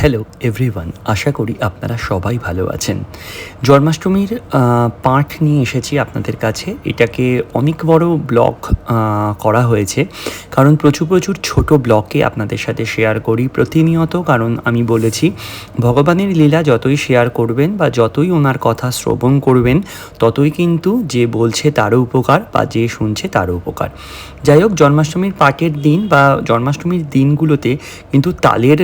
Hello everyone, আশা করি আপনারা সবাই ভালো আছেন। জন্মাষ্টমীর পাঠ নিয়ে এসেছি আপনাদের কাছে। এটাকে অনেক বড় ব্লগ করা হয়েছে, কারণ প্রচুর ছোট ব্লগে আপনাদের সাথে শেয়ার করি প্রতিনিয়ত। কারণ আমি বলেছি, ভগবানের লীলা যতই শেয়ার করবেন বা যতই ওনার কথা শ্রবণ করবেন, ততই কিন্তু যে বলছে তারও উপকার বা যে শুনছে তারও উপকার। যাই হোক, জন্মাষ্টমীর পাঠের দিন বা জন্মাষ্টমীর দিনগুলোতে কিন্তু তালের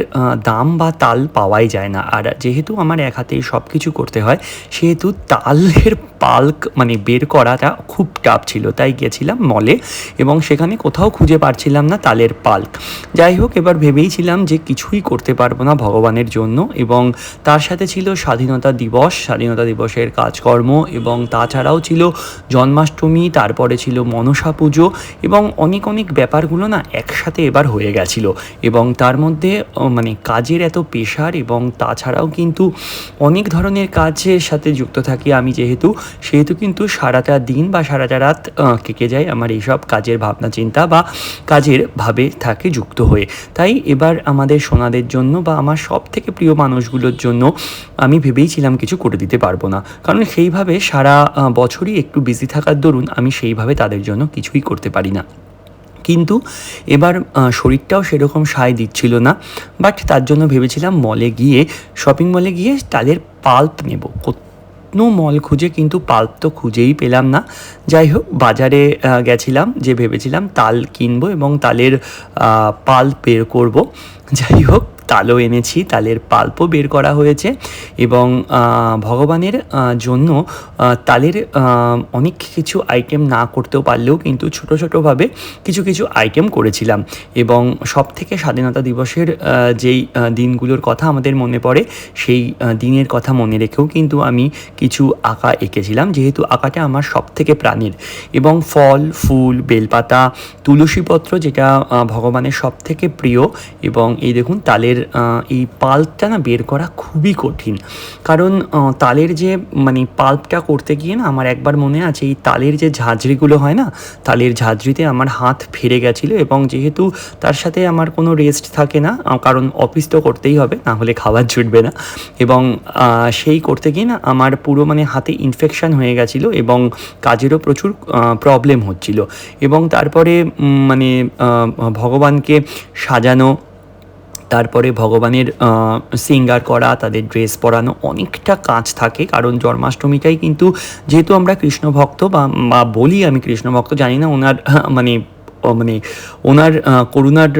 দাম বা তাল পাওয়াই যায় না। আর যেহেতু আমার এক হাতেই সব কিছু করতে হয়, সেহেতু তালের পাল্ক বের করাটা খুব টাফ ছিল। তাই গেছিলাম মলে এবং সেখানে কোথাও খুঁজে পাচ্ছিলাম না তালের পাল্ক। যাই হোক, এবার ভেবেইছিলাম যে কিছুই করতে পারবো না ভগবানের জন্য। এবং তার সাথে ছিল স্বাধীনতা দিবসের কাজকর্ম, এবং তাছাড়াও ছিল জন্মাষ্টমী, তারপরে ছিল মনসা পুজো, এবং অনেক ব্যাপারগুলো না একসাথে এবার হয়ে গেছিলো। এবং তার মধ্যে কাজের এত প্রেশার, এবং তাছাড়াও কিন্তু অনেক ধরনের কাজের সাথে যুক্ত থাকি আমি সেহেতু কিন্তু সারাটা দিন বা সারাটা রাত কেটে যায় আমার এইসব কাজের ভাবনা চিন্তা বা কাজের ভাবে থাকে যুক্ত হয়ে। তাই এবার আমাদের সোনাদের জন্য বা আমার সব থেকে প্রিয় মানুষগুলোর জন্য আমি ভেবেইছিলাম কিছু করে দিতে পারবো না, কারণ সেইভাবে সারা বছরই একটু বিজি থাকার দরুন আমি সেইভাবে তাদের জন্য কিছুই করতে পারি না। কিন্তু এবার শরীরটাও সেরকম সায় দিচ্ছিল না। বাট তার জন্য ভেবেছিলাম শপিং মলে গিয়ে তালের পাল্প নেব। কোনো মল খুঁজে কিন্তু পাল্প তো খুঁজেই পেলাম না। যাই হোক, বাজারে গেছিলাম, যে ভেবেছিলাম তাল কিনবো এবং তালের পাল্প বের করব। যাই হোক, তালও এনেছি, তালের পাল্পও বের করা হয়েছে। এবং ভগবানের জন্য তালের অনেক কিছু আইটেম না করতেও পারলেও কিন্তু ছোটোভাবে কিছু আইটেম করেছিলাম। এবং সব থেকে স্বাধীনতা দিবসের যেই দিনগুলোর কথা আমাদের মনে পড়ে, সেই দিনের কথা মনে রেখেও কিন্তু আমি কিছু আঁকা এঁকেছিলাম, যেহেতু আঁকাটা আমার সব থেকে প্রাণের। এবং ফল, ফুল, বেলপাতা, তুলসীপত্র, যেটা ভগবানের সব থেকে প্রিয়। এবং এই দেখুন, তালের এই পাল্পটা না বের করা খুবই কঠিন, কারণ তালের যে পাল্পটা করতে গিয়ে না আমার একবার মনে আছে, এই তালের যে ঝাঁঝরিগুলো হয় না, তালের ঝাঁঝরিতে আমার হাত ফেরে গেছিলো। এবং যেহেতু তার সাথে আমার কোনো রেস্ট থাকে না, কারণ অফিস তো করতেই হবে, না হলে খাবার জুটবে না। এবং সেই করতে গিয়ে না আমার পুরো হাতে ইনফেকশান হয়ে গেছিলো এবং কাজেরও প্রচুর প্রবলেম হচ্ছিলো। এবং তারপরে ভগবানকে সাজানো, তারপরে ভগবানের সিঙ্গার করা, তাদের ড্রেস পরানো, অনেকটা কাজ থাকে। কারণ জন্মাষ্টমীটাই কিন্তু, যেহেতু আমরা কৃষ্ণ ভক্ত বা বলি আমি কৃষ্ণ ভক্ত, জানি না ওনার ওনার করুণার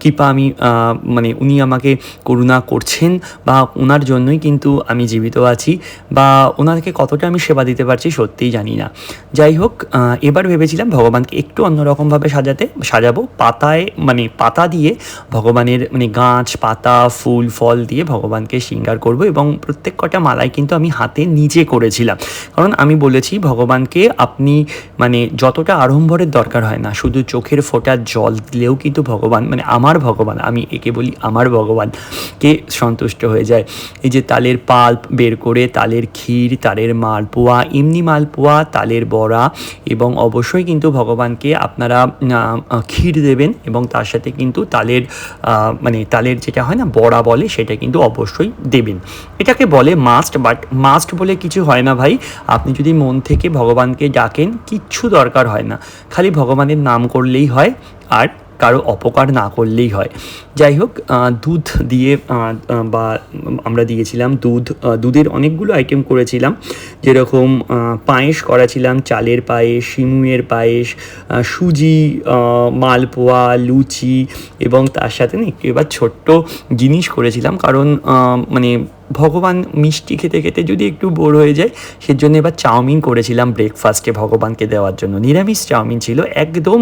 কৃপা আমি উনি আমাকে করুণা করছেন, বা ওনার জন্যই কিন্তু আমি জীবিত আছি, বা ওনাকে কতটা আমি সেবা দিতে পারছি সত্যিই জানি না। যাই হোক, এবার ভেবেছিলাম ভগবানকে একটু অন্যরকমভাবে সাজাবো। পাতা দিয়ে ভগবানের গাছ, পাতা, ফুল, ফল দিয়ে ভগবানকে শৃঙ্গার করব। এবং প্রত্যেক কটা মালাই কিন্তু আমি হাতে নিজে করেছিলাম, কারণ আমি বলেছি ভগবানকে আপনি যতটা আড়ম্বরের দরকার হয় না, শুধু চোখের ফোঁটা জল দিলেও কিন্তু ভগবান, আমার ভগবান, আমি একে বলি আমার ভগবানকে সন্তুষ্ট হয়ে যায়। এই যে তালের পাল্প বের করে তালের ক্ষীর, তালের মালপোয়া, এমনি মালপোয়া, তালের বড়া, এবং অবশ্যই কিন্তু ভগবানকে আপনারা ক্ষীর দেবেন, এবং তার সাথে কিন্তু তালের যেটা হয় না বড়া বলে, সেটা কিন্তু অবশ্যই দেবেন। এটাকে বলে মাস্ট, বাট মাস্ট বলে কিছু হয় না ভাই। আপনি যদি মন থেকে ভগবানকে ডাকেন, কিচ্ছু দরকার হয় না, খালি ভগবানের নাম করলেই হয়, আর কারো অপকার না করলেই হয়। যাই হোক, দুধ দিয়ে বা আমরা দিয়েছিলাম দুধের অনেকগুলো আইটেম করেছিলাম, যেরকম পায়েস করেছিলাম, চালের পায়েস, সিমুয়ের পায়েস, সুজি, মালপোয়া, লুচি, এবং তার সাথে না এবার ছোট্ট জিনিস করেছিলাম, কারণ ভগবান মিষ্টি খেতে খেতে যদি একটু বোর হয়ে যায়, সেজন্য এবার চাউমিন করেছিলাম ব্রেকফাস্টে ভগবানকে দেওয়ার জন্য। নিরামিষ চাউমিন ছিল, একদম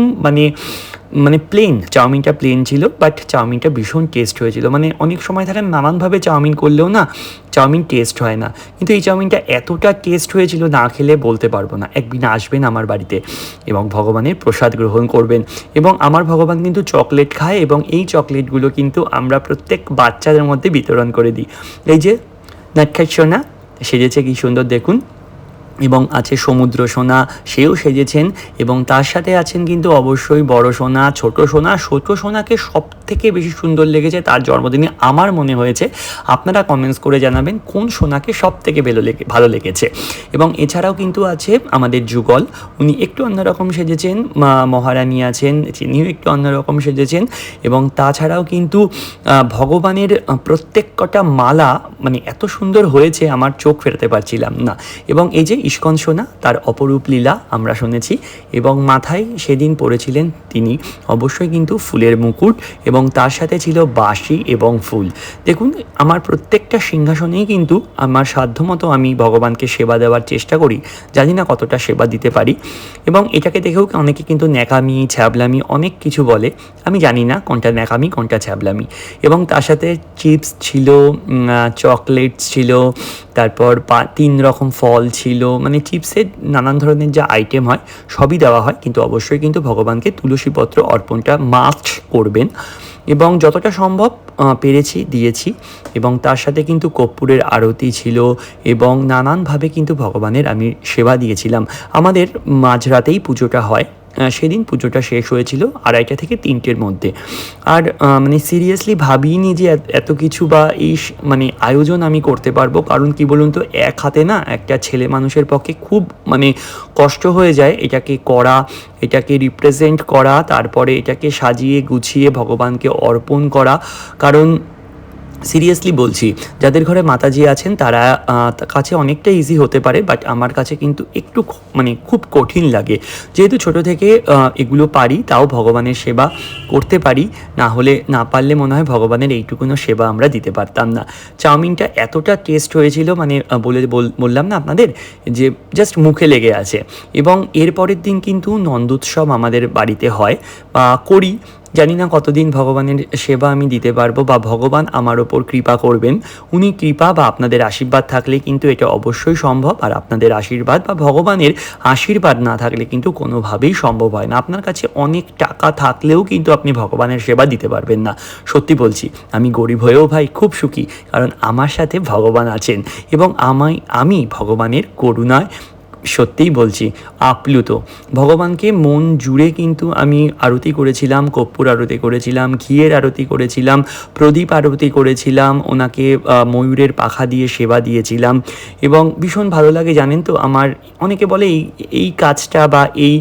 প্লেন, চাউমিনটা প্লেন ছিল, বাট চাউমিনটা ভীষণ টেস্ট হয়েছিল। অনেক সময় থাকে নানানভাবে চাউমিন করলেও না চাউমিন টেস্ট হয় না, কিন্তু এই চাউমিনটা এতটা টেস্ট হয়েছিল, না খেলে বলতে পারবো না। একদিন আসবেন আমার বাড়িতে এবং ভগবানের প্রসাদ গ্রহণ করবেন। এবং আমার ভগবান কিন্তু চকলেট খায়, এবং এই চকলেটগুলো কিন্তু আমরা প্রত্যেক বাচ্চাদের মধ্যে বিতরণ করে দিই। এই যে নাটখাট সোনা সেজেছে কি সুন্দর দেখুন। এবং আছে সমুদ্র সোনা, সেও সেজেছেন। এবং তার সাথে আছেন কিন্তু অবশ্যই বড় সোনা, ছোট সোনা। ছোট সোনাকে সব থেকে বেশি সুন্দর লেগেছে তার জন্মদিনে আমার মনে হয়েছে। আপনারা কমেন্টস করে জানাবেন কোন সোনাকে সব থেকে ভালো লেগেছে। এবং এছাড়াও কিন্তু আছে আমাদের যুগল, উনি একটু অন্যরকম সেজেছেন। মহারানী আছেন, তিনিও একটু অন্যরকম সেজেছেন। এবং তাছাড়াও কিন্তু ভগবানের প্রত্যেক কটা মালা মানে এত সুন্দর হয়েছে, আমার চোখ ফেরাতে পারছিলাম না। এবং এই যে ইস্কন সোনা, তার অপরূপ লীলা আমরা শুনেছি। এবং মাথায় সেদিন পরেছিলেন তিনি অবশ্যই কিন্তু ফুলের মুকুট, এবং তার সাথে ছিল বাঁশি এবং ফুল। দেখুন, আমার প্রত্যেকটা সিংহাসনেই কিন্তু আমার সাধ্যমতো আমি ভগবানকে সেবা দেওয়ার চেষ্টা করি। জানি না কতটা সেবা দিতে পারি। এবং এটাকে দেখেও অনেকে কিন্তু ন্যাকামি, ছ্যাবলামি অনেক কিছু বলে। আমি জানি না কোনটা ন্যাকামি কোনটা ছ্যাবলামি। এবং তার সাথে চিপস ছিল, চকলেটস ছিল, তারপর 3 রকম ফল ছিল। মানে চিপসের নানান ধরনের যা আইটেম হয় সবই দেওয়া হয়, কিন্তু অবশ্যই কিন্তু ভগবানকে তুলসীপত্র অর্পণটা মাস্ট করবেন। এবং যতটা সম্ভব পেরেছি দিয়েছি। এবং তার সাথে কিন্তু কর্পূরের আরতি ছিল, এবং নানানভাবে কিন্তু ভগবানের আমি সেবা দিয়েছিলাম। আমাদের মাঝরাতেই পুজোটা হয়, সেদিন পুজোটা শেষ হয়েছিল 2:30 থেকে 3টের মধ্যে। আর মানে সিরিয়াসলি ভাবিনি যে এত কিছু বা মানে আয়োজন আমি করতে পারবো। কারণ কি বলুন তো, এক হাতে না একটা ছেলে মানুষের পক্ষে খুব মানে কষ্ট হয়ে যায় এটাকে করা, এটাকে রিপ্রেজেন্ট করা, তারপরে এটাকে সাজিয়ে গুছিয়ে ভগবানকে অর্পণ করা। কারণ সিরিয়াসলি বলছি, যাদের ঘরে মাতাজি আছেন তারা কাছে অনেকটা ইজি হতে পারে, বাট আমার কাছে কিন্তু একটু মানে খুব কঠিন লাগে। যেহেতু ছোট থেকে এগুলো পারি, তাও ভগবানের সেবা করতে পারি। না হলে না পারলে মনে হয় ভগবানের এইটুকুনো সেবা আমরা দিতে পারতাম না। চাউমিনটা এতটা টেস্ট হয়েছিল, মানে বললাম না আপনাদের যে জাস্ট মুখে লেগে আছে। এবং এর পরের দিন কিন্তু নন্দোৎসব আমাদের বাড়িতে হয় বা করি। জানি না কতদিন ভগবানের সেবা আমি দিতে পারবো বা ভগবান আমার ওপর কৃপা করবেন। উনি কৃপা বা আপনাদের আশীর্বাদ থাকলে কিন্তু এটা অবশ্যই সম্ভব। আর আপনাদের আশীর্বাদ বা ভগবানের আশীর্বাদ না থাকলে কিন্তু কোনোভাবেই সম্ভব হয় না। আপনার কাছে অনেক টাকা থাকলেও কিন্তু আপনি ভগবানের সেবা দিতে পারবেন না। সত্যি বলছি, আমি গরিব হয়েও ভাই খুব সুখী, কারণ আমার সাথে ভগবান আছেন। এবং আমি ভগবানের করুণায় সত্যিই বলছি আপ্লুত। ভগবানকে মন জুড়ে কিন্তু আমি আরতি করেছিলাম, কর্পূর আরতি করেছিলাম, ঘিয়ের আরতি করেছিলাম, প্রদীপ আরতি করেছিলাম, ওনাকে ময়ূরের পাখা দিয়ে সেবা দিয়েছিলাম। এবং ভীষণ ভালো লাগে জানেন তো। আমার অনেকে বলে এই কাজটা বা এই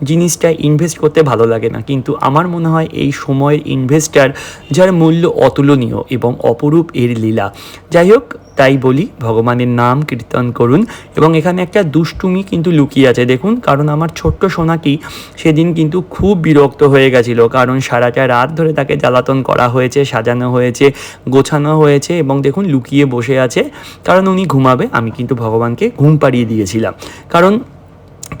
জিনিসটা ইনভেস্ট করতে ভালো লাগে না, কিন্তু আমার মনে হয় এই সময়ের ইনভেস্টার যার মূল্য অতুলনীয় এবং অপরূপ এর লীলা। যাই হোক, তাই বলি ভগবানের নাম কীর্তন করুন। এবং এখানে একটা দুষ্টুমি কিন্তু লুকিয়ে আছে দেখুন, কারণ আমার ছোট্ট সোনাটি সেদিন কিন্তু খুব বিরক্ত হয়ে গেছিলো, কারণ সারাটা রাত ধরে তাকে জ্বালাতন করা হয়েছে, সাজানো হয়েছে, গোছানো হয়েছে। এবং দেখুন লুকিয়ে বসে আছে, কারণ উনি ঘুমাবে। আমি কিন্তু ভগবানকে ঘুম পাড়িয়ে দিয়েছিলাম, কারণ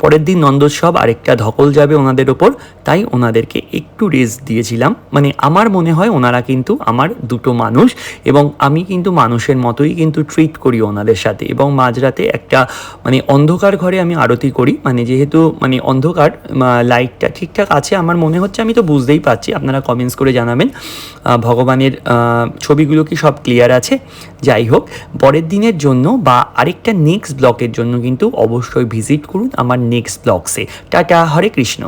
পরের দিন নন্দোৎসব আরেকটা ধকল যাবে ওনাদের ওপর, তাই ওনাদেরকে একটু রেস্ট দিয়েছিলাম। মানে আমার মনে হয় ওনারা কিন্তু আমার দুটো মানুষ, এবং আমি কিন্তু মানুষের মতোই কিন্তু ট্রিট করি ওনাদের সাথে। এবং মাঝরাতে একটা মানে অন্ধকার ঘরে আমি আরতি করি, মানে যেহেতু মানে অন্ধকার, লাইটটা ঠিকঠাক আছে আমার মনে হচ্ছে, আমি তো বুঝতেই পারছি। আপনারা কমেন্টস করে জানাবেন ভগবানের ছবিগুলো কি সব ক্লিয়ার আছে। যাই হোক, পরের দিনের জন্য বা আরেকটা নেক্সট ব্লকের জন্য কিন্তু অবশ্যই ভিজিট করুন আমার নেক্সট ব্লগসে। টাটা, হরে কৃষ্ণ।